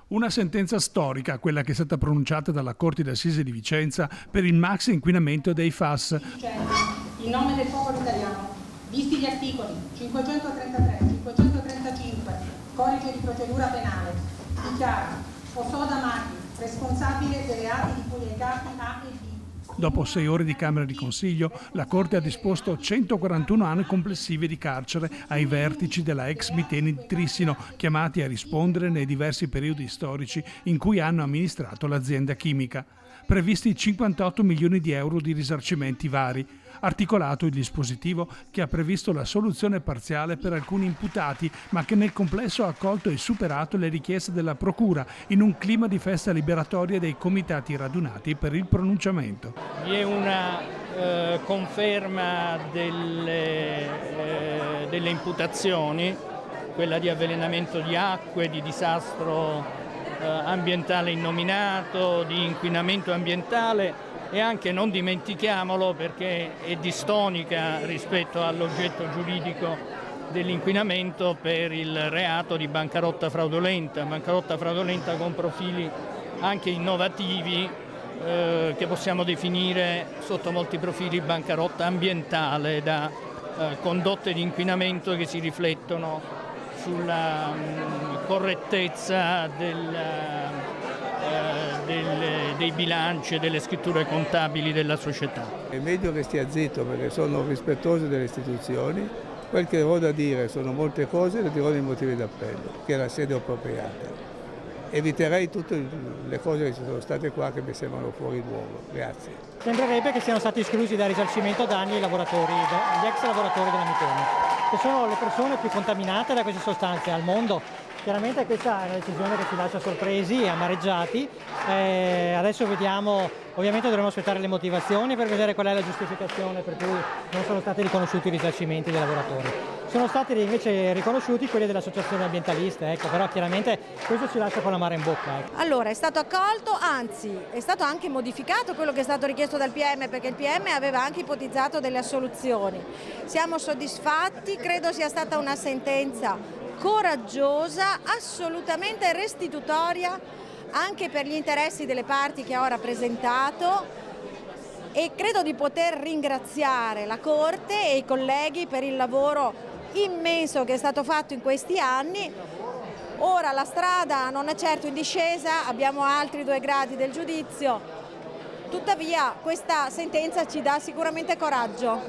Una sentenza storica, quella che è stata pronunciata dalla Corte d'Assise di Vicenza per il maxi inquinamento dei FAS. In nome del popolo italiano, visti gli articoli 533, 535, Codice di procedura penale, dichiaro Osoda Maghi responsabile dei reati di cui ai capi A e B. Dopo 6 ore di Camera di Consiglio, la Corte ha disposto 141 anni complessivi di carcere ai vertici della ex Miteni di Trissino, chiamati a rispondere nei diversi periodi storici in cui hanno amministrato l'azienda chimica. Previsti 58 milioni di euro di risarcimenti vari. Articolato il dispositivo che ha previsto la soluzione parziale per alcuni imputati, ma che nel complesso ha accolto e superato le richieste della Procura in un clima di festa liberatoria dei comitati radunati per il pronunciamento. Vi è una conferma delle imputazioni, quella di avvelenamento di acque, di disastro ambientale innominato, di inquinamento ambientale e anche, non dimentichiamolo perché è distonica rispetto all'oggetto giuridico dell'inquinamento, per il reato di bancarotta fraudolenta con profili anche innovativi che possiamo definire sotto molti profili bancarotta ambientale, da condotte di inquinamento che si riflettono sulla correttezza dei bilanci e delle scritture contabili della società. È meglio che stia zitto perché sono rispettoso delle istituzioni, quel che ho da dire sono molte cose, le dirò nei motivi d'appello, che è la sede appropriata. Eviterei tutte le cose che ci sono state qua che mi sembrano fuori luogo. Grazie. Sembrerebbe che siano stati esclusi dal risarcimento danni gli ex lavoratori della Miteni, che sono le persone più contaminate da queste sostanze al mondo. Chiaramente questa è una decisione che ci lascia sorpresi e amareggiati. Adesso vediamo, ovviamente dovremo aspettare le motivazioni per vedere qual è la giustificazione per cui non sono stati riconosciuti i risarcimenti dei lavoratori. Sono stati invece riconosciuti quelli delle associazioni ambientaliste, però chiaramente questo ci lascia con l'amaro in bocca. Allora, è stato accolto, anzi è stato anche modificato quello che è stato richiesto dal PM, perché il PM aveva anche ipotizzato delle assoluzioni. Siamo soddisfatti, credo sia stata una sentenza coraggiosa, assolutamente restitutoria anche per gli interessi delle parti che ho rappresentato, e credo di poter ringraziare la Corte e i colleghi per il lavoro immenso che è stato fatto in questi anni. Ora la strada non è certo in discesa, abbiamo altri 2 gradi del giudizio, tuttavia questa sentenza ci dà sicuramente coraggio.